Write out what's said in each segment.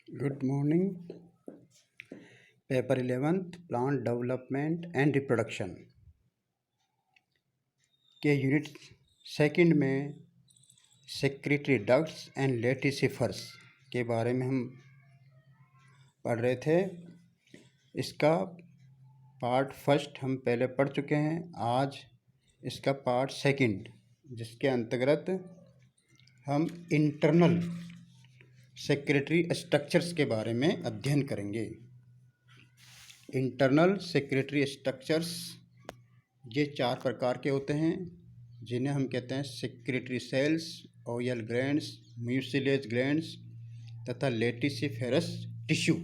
Good morning. Paper 11th plant development and reproduction के unit second में secretary ducts and लेटिसिफर्स के बारे में हम पढ़ रहे थे। इसका पार्ट फर्स्ट हम पहले पढ़ चुके हैं। आज इसका पार्ट सेकंड, जिसके अंतर्गत हम इंटरनल सेक्रेटरी स्ट्रक्चर्स के बारे में अध्ययन करेंगे। इंटरनल सेक्रेटरी स्ट्रक्चर्स ये 4 प्रकार के होते हैं, जिन्हें हम कहते हैं secretory cells, oil glands, mucilage glands तथा लेटिसिफेरस टिश्यू।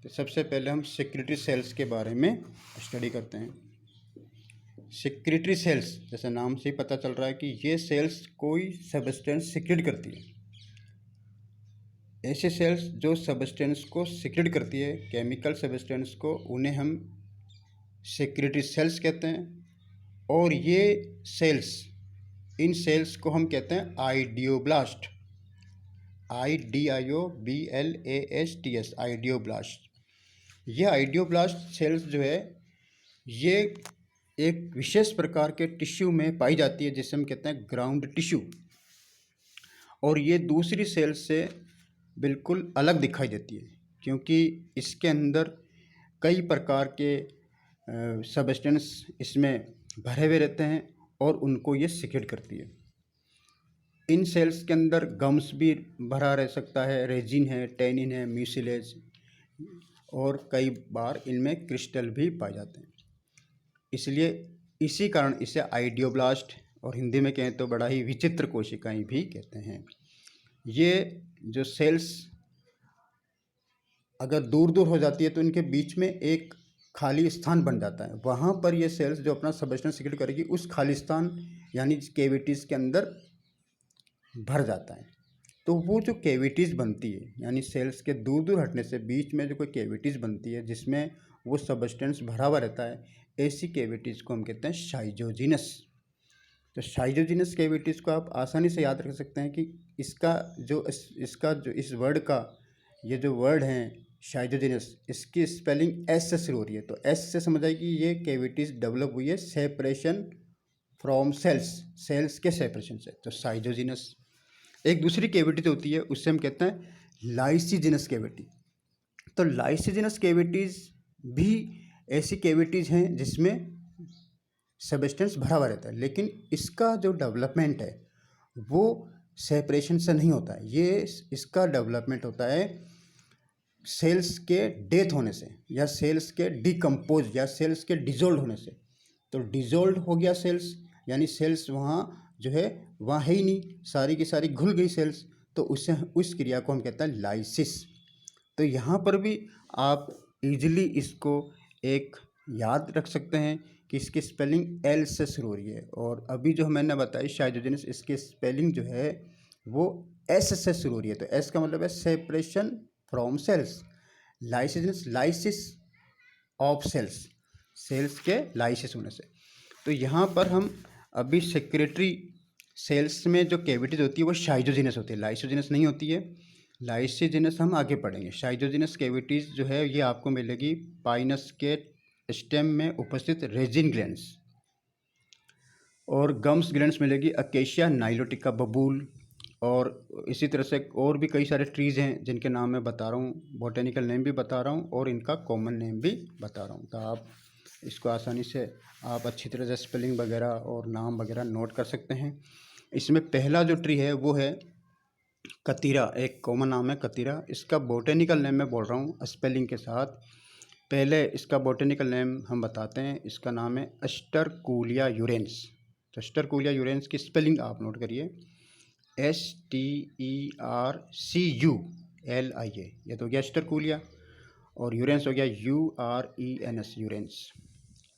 तो सबसे पहले हम सेक्रेटरी सेल्स के बारे में स्टडी करते हैं। सेक्रेटरी सेल्स, जैसे नाम से ही पता चल रहा है कि ये सेल्स कोई सब्सटेंस सीक्रेट करती है। ऐसे सेल्स जो सब्सटेंस को सीक्रेट करती है, केमिकल सब्सटेंस को, उन्हें हम सेक्रेटरी सेल्स कहते हैं। और ये सेल्स, इन सेल्स को हम कहते हैं आइडियोब्लास्ट, IDIOBLASTS, आइडियोब्लास्ट। ये आइडियोब्लास्ट सेल्स जो है, ये एक विशेष प्रकार के टिश्यू में पाई जाती है, जिसे हम कहते हैं ग्राउंड टिश्यू। और ये दूसरी सेल्स से बिल्कुल अलग दिखाई देती है, क्योंकि इसके अंदर कई प्रकार के सब्सटेंस इसमें भरे हुए रहते हैं और उनको ये सीक्रेट करती है। इन सेल्स के अंदर गम्स भी भरा रह सकता है, रेजिन है, टेनिन है, म्यूसिलेज, और कई बार इनमें क्रिस्टल भी पाए जाते हैं। इसलिए इसी कारण इसे आइडियोब्लास्ट, और हिंदी में कहें तो बड़ा ही विचित्र कोशिकाएं भी कहते हैं। ये जो सेल्स अगर दूर दूर हो जाती है तो इनके बीच में एक खाली स्थान बन जाता है। वहाँ पर ये सेल्स जो अपना सब्सटेंस सीक्रेट करेगी, उस खाली स्थान यानी कैविटीज़ के अंदर भर जाता है। तो वो जो कैविटीज़ बनती है, यानी सेल्स के दूर दूर हटने से बीच में जो कोई कैविटीज़ बनती है जिसमें वो सब्सटेंस भरा हुआ रहता है, ऐसी कैविटीज़ को हम कहते हैं साइजोजिनस। तो साइजोजिनस कैविटीज़ को आप आसानी से याद रख सकते हैं कि इसका जो इस वर्ड का ये जो वर्ड है साइजोजिनस, इसकी स्पेलिंग एस से शुरू हो रही है। तो एस से समझ आए कि ये कैविटीज़ डेवलप हुई है सेपरेशन फ्रॉम सेल्स, सेल्स के सेपरेशन से। तो साइजोजिनस। एक दूसरी कैविटी होती है, उससे हम कहते हैं लाइसिजिनस कैविटी। तो लाइसिजिनस कैविटीज़ भी ऐसी कैविटीज़ हैं जिसमें सब्सटेंस भरा हुआ रहता है, लेकिन इसका जो डेवलपमेंट है वो सेपरेशन से नहीं होता है। ये इसका डेवलपमेंट होता है सेल्स के डेथ होने से, या सेल्स के डिकम्पोज, या सेल्स के डिजोल्व होने से। तो डिजोल्व हो गया सेल्स, यानी सेल्स वहाँ जो है वहाँ है ही नहीं, सारी की सारी घुल गई सेल्स, तो उससे उस क्रिया को हम कहते हैं लाइसिस। तो यहाँ पर भी आप इजीली इसको एक याद रख सकते हैं कि इसकी स्पेलिंग एल से शुरू हो रही है। और अभी जो मैंने बताई साइजोजिनस, इसकी स्पेलिंग जो है वो एस से शुरू हो रही है। तो एस का मतलब है separation from cells. Lysis, lysis of cells, cells के लाइसिस होने से। तो यहाँ पर हम अभी सेक्रेटरी सेल्स में जो कैविटीज होती है वो साइजोजिनस होती है, लाइसोजिनस नहीं होती है। लाइसिजिनस हम आगे पढ़ेंगे। साइजोजिनस कैविटीज़ जो है ये आपको मिलेगी पाइनस के स्टेम में उपस्थित रेजिन ग्लैंड्स, और गम्स ग्लैंड्स मिलेगी अकेशिया नाइलोटिका बबूल। और इसी तरह से और भी कई सारे ट्रीज़ हैं जिनके नाम मैं बता रहा हूँ, बॉटेनिकल नेम भी बता रहा हूँ और इनका कॉमन नेम भी बता रहा हूँ। तो आप इसको आसानी से आप अच्छी तरह से स्पेलिंग वगैरह और नाम वगैरह नोट कर सकते हैं। इसमें पहला जो ट्री है वो है कतीरा, एक कॉमन नाम है कतीरा। इसका बॉटेनिकल नेम मैं बोल रहा हूँ स्पेलिंग के साथ। पहले इसका बॉटेनिकल नेम हम बताते हैं, इसका नाम है अस्टरकूलिया यूरेंस। तो अस्टरकूलिया यूरेंस की स्पेलिंग आप नोट करिए, STERCULIA, ये तो हो गया अस्टरकूलिया, और यूरेंस हो गया URENS, यूरेंस।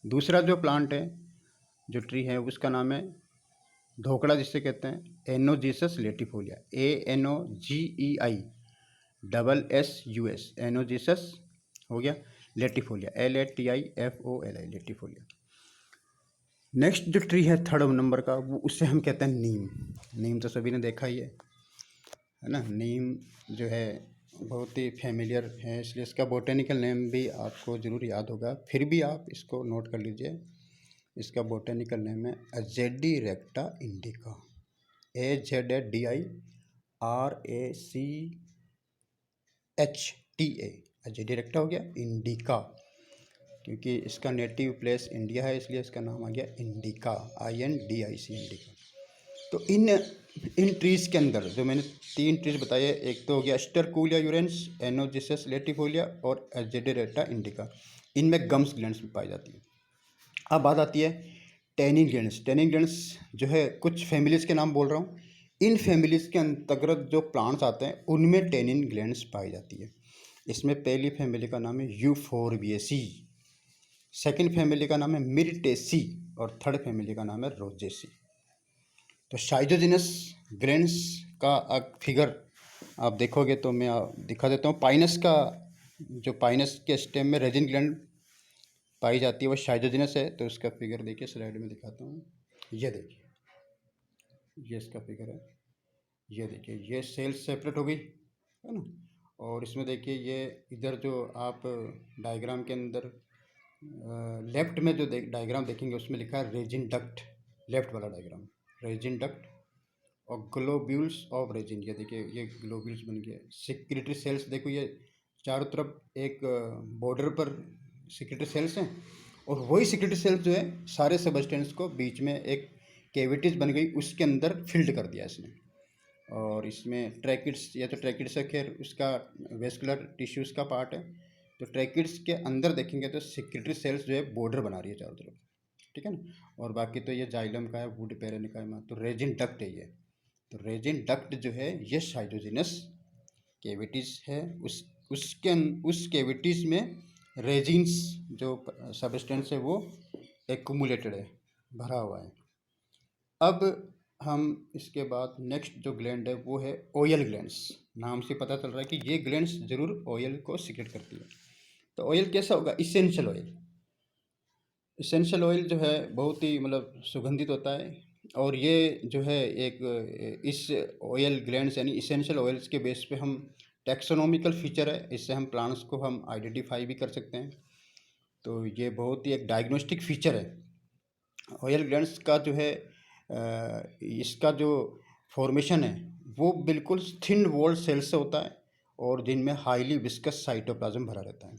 दूसरा जो प्लांट है, जो ट्री है, उसका नाम है धोकड़ा, जिससे कहते हैं एनोजीसस लेटिफोलिया, ANOGEISSUS, एनोजीसस हो गया, लेटिफोलिया LATIFOLI, लेटिफोलिया। नेक्स्ट जो ट्री है थर्ड नंबर का, वो उससे हम कहते हैं नीम। नीम तो सभी ने देखा ही है ना। नीम जो है बहुत ही फेमिलियर है, इसलिए इसका बोटेनिकल नेम भी आपको ज़रूर याद होगा, फिर भी आप इसको नोट कर लीजिए। इसका बोटेनिकल नेम है अजेडी रेक्टा इंडिका, AZDIRACHTA, अजेडी रेक्टा हो गया। इंडिका, क्योंकि इसका नेटिव प्लेस इंडिया है इसलिए इसका नाम आ गया इंडिका, INDIC, इंडिका। तो इन ट्रीज़ के अंदर जो मैंने 3 ट्रीज बताए, एक तो हो गया स्टरकूलिया यूरेंस, एनोजिसस लेटिफोलिया और एजेडेरेटा इंडिका, इनमें गम्स ग्लैंड्स में पाई जाती है। अब बात आती है टैनिन ग्लैंड्स। टैनिन ग्लैंड्स जो है कुछ फैमिलीज़ के नाम बोल रहा हूँ, इन फैमिलीज़ के अंतर्गत जो प्लांट्स आते हैं उनमें टैनिन ग्लैंड्स पाई जाती है। इसमें पहली फैमिली का नाम है यूफोरबिएसी, सेकंड फैमिली का नाम है मिर्टेसी और थर्ड फैमिली का नाम है रोजेसी। तो शाइजोजिनस ग्लैंड्स का फिगर आप देखोगे तो मैं दिखा देता हूँ। पाइनस का जो पाइनस के स्टेम में रेजिन ग्लैंड पाई जाती है वो शाइजोजिनस है, तो उसका फिगर देखिए स्लाइड में दिखाता हूँ। ये देखिए, ये इसका फिगर है, ये देखिए, ये सेल्स सेपरेट हो गई है ना। और इसमें देखिए ये इधर जो आप डायग्राम के अंदर लेफ्ट में जो डायग्राम देखेंगे उसमें लिखा है रेजिन डक्ट, लेफ्ट वाला डायग्राम रेजिन डक्ट और ग्लोब्यूल्स ऑफ रेजिन। ये देखिए ये ग्लोब्यूल्स बन गया। सिक्रेटरी सेल्स देखो, ये चारों तरफ एक बॉर्डर पर सिक्रेटरी सेल्स हैं और वही सिक्रेटरी सेल्स जो है सारे सबस्टेंस को बीच में एक कैविटीज बन गई, उसके अंदर फिल्ड कर दिया इसने। और इसमें ट्रैकिड्स, या तो ट्रैकिड्स है, खैर उसका वेस्कुलर टिश्यूज़ का पार्ट है। तो ट्रैकिड्स के अंदर देखेंगे तो सिक्रेटरी सेल्स जो है बॉर्डर बना रही है चारों तरफ, ठीक है ना। और बाकी तो ये जाइलम का है, वुड पेरेनिकाइमा, तो रेजिन डक्ट है ये। तो रेजिन डक्ट जो है ये शाइजोजिनस कैविटीज़ है, उस कैविटीज़ में रेजिन्स जो सबस्टेंस है वो एक्यूमुलेटेड है, भरा हुआ है। अब हम इसके बाद नेक्स्ट जो ग्लैंड है वो है ऑयल ग्लैंड्स। नाम से पता चल रहा है कि ये ग्लैंड्स जरूर ऑयल को सीक्रेट करती है। तो ऑयल कैसा होगा? Essential oil. इसेंशियल ऑयल जो है बहुत ही मतलब सुगंधित होता है, और ये जो है एक इस ऑयल ग्लैंड्स यानी इसेंशियल ऑयल्स के बेस पे हम टैक्सोनॉमिकल फीचर है, इससे हम प्लांट्स को हम आइडेंटिफाई भी कर सकते हैं। तो ये बहुत ही एक डायग्नोस्टिक फीचर है ऑयल ग्लैंड्स का जो है। इसका जो फॉर्मेशन है वो बिल्कुल थिन वॉल्ड सेल्स से होता है और जिनमें हाईली विस्कस साइटोप्लाज्म भरा रहता है।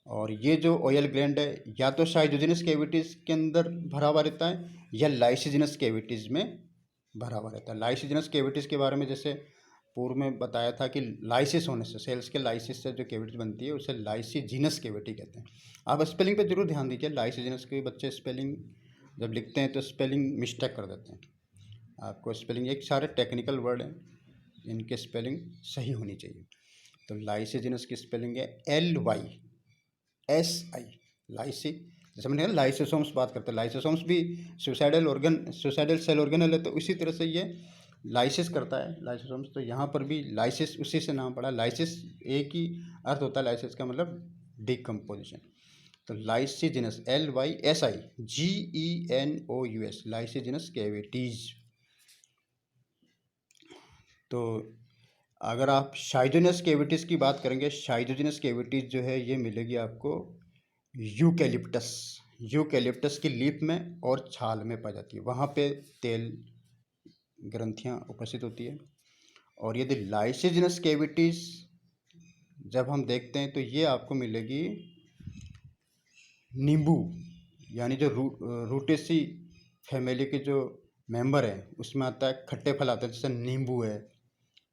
और ये जो ऑयल ग्लैंड है या तो शाइजोजिनस कैविटीज़ के अंदर भरा हुआ रहता है या लाइसिजिनस कैविटीज़ में भरा हुआ रहता है। लाइसिजिनस कैविटीज़ के बारे में जैसे पूर्व में बताया था कि लाइसिस होने से, सेल्स के लाइसिस से जो कैविटी बनती है उसे लाइसिजिनस कैविटी कहते हैं। आप स्पेलिंग पे जरूर ध्यान दीजिए, लाइसिजिनस के बच्चे स्पेलिंग जब लिखते हैं तो स्पेलिंग मिस्टेक कर देते हैं। आपको स्पेलिंग, एक सारे टेक्निकल वर्ड हैं, इनके स्पेलिंग सही होनी चाहिए। तो लाइसिजिनस की स्पेलिंग है LYSI, लाइसी। जैसे मैंने कहा लाइसोसोम्स बात करते हैं, लाइसोसोम्स भी suicidal organ, suicidal cell organelle है, तो इसी तरह से ये लाइसिस करता है लाइसोसोम्स। तो यहाँ पर भी लाइसिस उसी से नाम पड़ा। लाइसिस एक ही अर्थ होता है लाइसिस का, मतलब डिकम्पोजिशन। तो लाइसिजिनस LYSIGENOUS, लाइसिजिनस कैविटीज। तो अगर आप शाइजोजिनस कैविटीज़ की बात करेंगे, शाइजोजिनस कैविटीज़ जो है ये मिलेगी आपको यूकेलिप्टस की लीफ में और छाल में पाई जाती है, वहाँ पे तेल ग्रंथियाँ उपस्थित होती है। और यदि लाइसिजिनस कैविटीज़ जब हम देखते हैं तो ये आपको मिलेगी नींबू, यानी जो रूटेसी फैमिली के जो मेंबर हैं उसमें आता है, खट्टे फल आते हैं, जैसे नींबू है।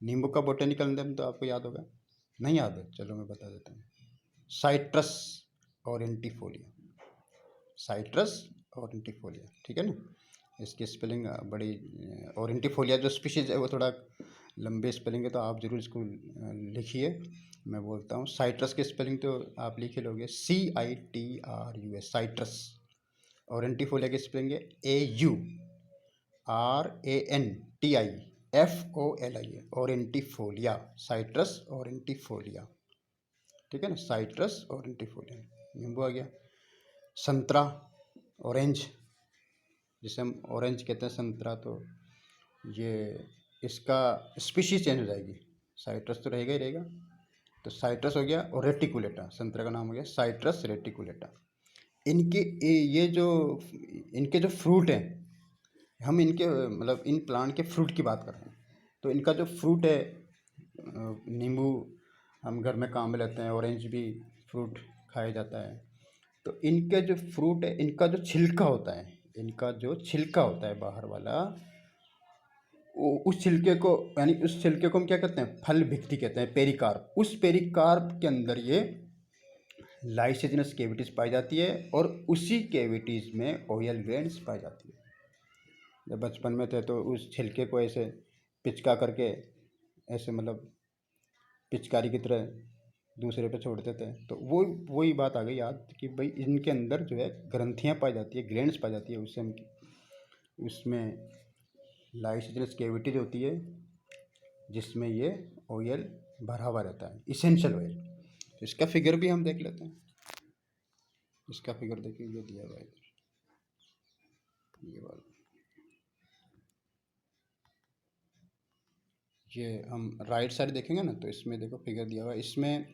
नींबू का बोटेनिकल नेम तो आपको याद होगा, नहीं याद है? चलो मैं बता देता हूँ, साइट्रस ऑरेंटिफोलिया, साइट्रस ऑरेंटिफोलिया, ठीक है ना। इसकी स्पेलिंग बड़ी, ऑरेंटिफोलिया जो स्पीशीज है वो थोड़ा लंबे स्पेलिंग है, तो आप जरूर इसको लिखिए। मैं बोलता हूँ साइट्रस की स्पेलिंग तो आप लिख ही लोगे, CITRUS, साइट्रस। ऑरेंटिफोलिया की स्पेलिंग है AURANTIFOLIA, ऑरेंटिफोलिया, साइट्रस ऑरेंटिफोलिया, ठीक है ना, साइट्रस ऑरेंटिफोलिया। नींबू आ गया। संतरा, ऑरेंज, जिसे हम ऑरेंज कहते हैं संतरा, तो ये इसका स्पीशीज चेंज हो जाएगी, साइट्रस तो रहेगा ही रहेगा, तो साइट्रस हो गया, और रेटिकुलेटा, संतरे का नाम हो गया साइट्रस रेटिकुलेटा। इनके ये जो इनके जो फ्रूट हैं, हम इनके मतलब इन प्लांट के फ्रूट की बात कर रहे हैं। तो इनका जो फ्रूट है, नींबू हम घर में काम में लेते हैं, ऑरेंज भी फ्रूट खाया जाता है। तो इनके जो फ्रूट है, इनका जो छिलका होता है, इनका जो छिलका होता है बाहर वाला, उस छिलके को, यानी उस छिलके को हम क्या कहते हैं, फल भित्ति कहते हैं, पेरिकार्प। उस पेरिकार्प के अंदर ये लाइसेजिनस कैविटीज पाई जाती है, और उसी कैविटीज में ऑयल ग्लैंड्स पाई जाती है। जब बचपन में थे तो उस छिलके को ऐसे पिचका करके, ऐसे मतलब पिचकारी की तरह दूसरे पे छोड़ते थे। तो वही बात आ गई याद कि भाई इनके अंदर जो है ग्रंथियाँ पाई जाती है, ग्लैंड्स पाई जाती है, उससे हम उसमें लाइसेजिनस कैविटीज होती है, जिसमें ये ऑयल भरा हुआ रहता है, इसेंशियल ऑयल। तो इसका फिगर भी हम देख लेते हैं। इसका फिगर देखिए, ये दिया हुआ है, ये वाला, ये हम राइट साइड देखेंगे ना, तो इसमें देखो फिगर दिया हुआ है। इसमें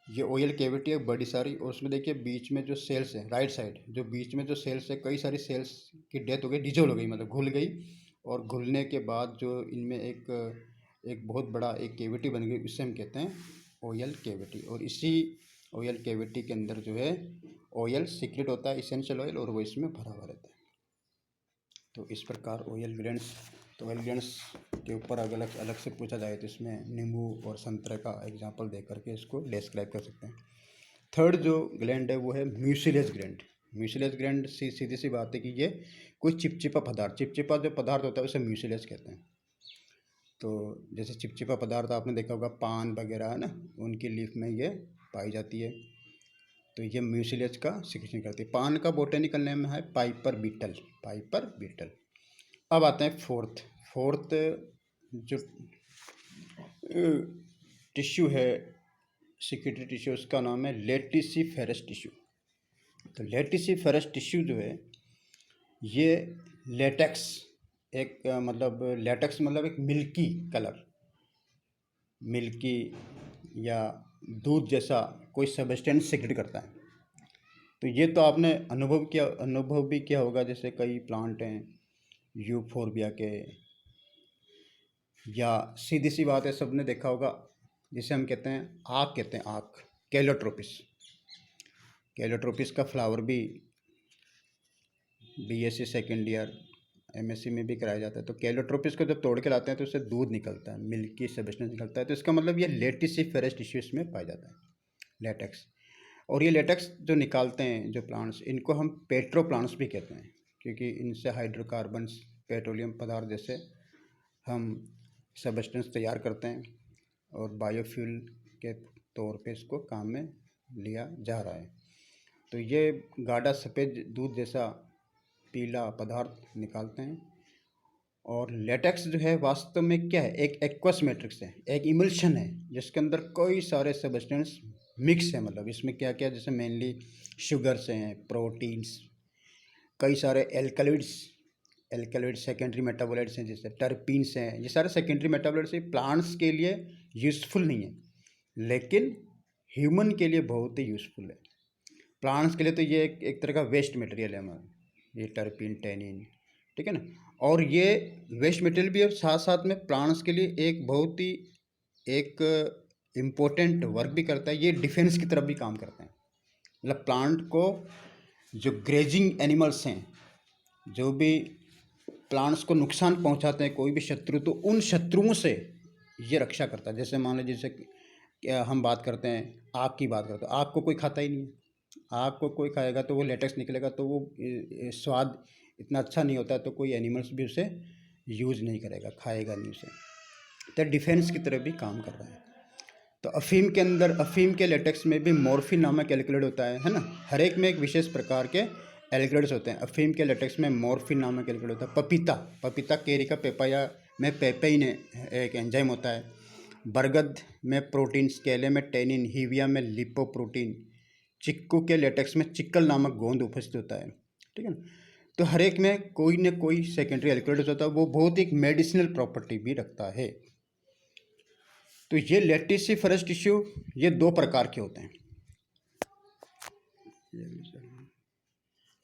ये ऑयल कैविटी है बड़ी सारी, और उसमें देखिए बीच में जो सेल्स है, राइट साइड जो बीच में जो सेल्स है, कई सारी सेल्स की डेथ हो गई, डिजोल्व हो गई, मतलब घुल गई। और घुलने के बाद जो इनमें एक बहुत बड़ा एक कैविटी बन गई, उससे हम कहते हैं ऑयल कैविटी। और इसी ऑयल कैविटी के अंदर जो है ऑयल सीक्रेट होता है, इसेंशियल ऑयल, और वो इसमें भरा हुआ रहता है। तो इस प्रकार ऑयल ग्लैंड्स, तो ऑयल ग्लैंड्स के ऊपर अलग अलग से पूछा जाए तो इसमें नींबू और संतरे का एग्जांपल दे करके इसको डिस्क्राइब कर सकते हैं। थर्ड जो ग्लैंड है वो है म्यूसिलेज ग्लैंड। म्यूसिलेज ग्लैंड सीधी सी बात है कि ये कोई चिपचिपा पदार्थ, चिपचिपा जो पदार्थ होता है उसे म्यूसिलेज कहते हैं। तो जैसे चिपचिपा पदार्थ आपने देखा होगा, पान वगैरह है ना, उनकी लीफ में ये पाई जाती है। तो ये म्यूसिलेज का सिक्रेशन करती है। पान का बोटेनिकल नेम है पाइपर बीटल, पाइपर बीटल। अब आते हैं फोर्थ जो टिश्यू है, सिक्रेटरी टिश्यू, उसका नाम है लेटिसिफेरस टिश्यू। तो लेटिसिफेरस टिश्यू जो है ये लेटेक्स, एक मतलब लेटेक्स मतलब एक मिल्की कलर, मिल्की या दूध जैसा कोई सब्सटेंस सिक्रेट करता है। तो ये तो आपने अनुभव भी किया होगा, जैसे कई प्लांट हैं यूफोरबिया के, या सीधी सी बात है सबने देखा होगा, जिसे हम कहते हैं आक, कहते हैं आक, कैलोट्रोपिस। कैलोट्रोपिस का फ्लावर भी बीएससी सेकेंड ईयर एमएससी में भी कराया जाता है। तो कैलोट्रोपिस को जब तोड़ के लाते हैं तो उससे दूध निकलता है, मिल्की सब्सटेंस निकलता है। तो इसका मतलब ये लेटिसिफेरस टिश्यू इसमें पाया जाता है, लेटेक्स। और ये लेटेक्स जो निकालते हैं जो प्लांट्स, इनको हम पेट्रो प्लांट्स भी कहते हैं, क्योंकि इनसे हाइड्रोकार्बन्स, पेट्रोलियम पदार्थ जैसे हम सब्सटेंस तैयार करते हैं, और बायोफ्यूल के तौर पे इसको काम में लिया जा रहा है। तो ये गाढ़ा सफ़ेद दूध जैसा पीला पदार्थ निकालते हैं। और लेटेक्स जो है वास्तव में क्या है, एक एक्वस मैट्रिक्स है, एक इमल्शन है, जिसके अंदर कई सारे सब्सटेंस मिक्स है। मतलब इसमें क्या क्या, जैसे मेनली शुगर्स हैं, प्रोटीन्स, कई सारे एल्कलॉइड्स सेकेंडरी मेटाबोलाइट्स हैं, जैसे टर्पीन्स हैं। ये सारे सेकेंडरी मेटाबोलाइट्स प्लांट्स के लिए यूज़फुल नहीं है, लेकिन ह्यूमन के लिए बहुत ही यूज़फुल है। प्लांट्स के लिए तो ये एक तरह का वेस्ट मटेरियल है हमारा, ये टर्पीन, टेनिन, ठीक है ना। और ये वेस्ट मटेरियल भी, और साथ साथ में प्लांट्स के लिए एक बहुत ही एक इम्पोर्टेंट वर्क भी करता है। ये डिफेंस की तरफ भी काम करते हैं। मतलब प्लांट को जो ग्रेजिंग एनिमल्स हैं, जो भी प्लांट्स को नुकसान पहुंचाते हैं, कोई भी शत्रु, तो उन शत्रुओं से ये रक्षा करता है। जैसे मान लीजिए, जैसे हम बात करते हैं आग की बात करते हैं, आग को कोई खाता ही नहीं है। आग को कोई खाएगा तो वो लेटेक्स निकलेगा, तो वो स्वाद इतना अच्छा नहीं होता, तो कोई एनिमल्स भी उसे यूज़ नहीं करेगा, खाएगा नहीं उसे। तो डिफेंस की तरफ भी काम कर रहा है। तो अफीम के अंदर, अफीम के लेटेक्स में भी मॉर्फिन नामक एल्कलॉइड होता है ना। हर एक में एक विशेष प्रकार के एल्कलॉइड्स होते हैं। अफीम के लेटेक्स में मॉर्फिन नामक एल्कलॉइड होता है। पपीता केरी का पेपाया में पेपेइन एक एंजाइम होता है। बरगद में प्रोटीन, केले में टेनिन, हीविया में लिपोप्रोटीन, चिक्कू के लेटेक्स में चिक्कल नामक गोंद उपस्थित होता है, ठीक है ना। तो हर एक में कोई न कोई सेकेंडरी एल्कलॉइड होता है, वो बहुत एक मेडिसिनल प्रॉपर्टी भी रखता है। तो ये लेटिसिफरस टिश्यू ये दो प्रकार के होते हैं,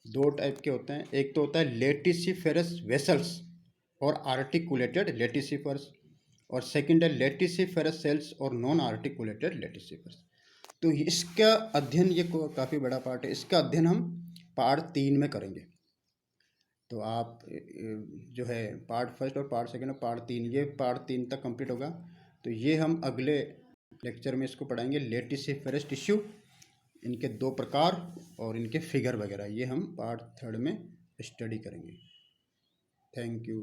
दो टाइप के होते हैं। एक तो होता है लेटिसिफेरस वेसल्स और आर्टिकुलेटेड लेटिसिफरस, और सेकंड है लेटिसिफेरस सेल्स और नॉन आर्टिकुलेटेड लेटिसिफरस। तो इसका अध्ययन, ये काफ़ी बड़ा पार्ट है, इसका अध्ययन हम पार्ट 3 में करेंगे। तो आप जो है पार्ट फर्स्ट और पार्ट सेकंड और पार्ट 3, ये पार्ट 3 तक कंप्लीट होगा। तो ये हम अगले लेक्चर में इसको पढ़ाएंगे, लेटिसिफेरस टिश्यू, इनके दो प्रकार और इनके फिगर वगैरह, ये हम पार्ट 3 में स्टडी करेंगे। Thank you.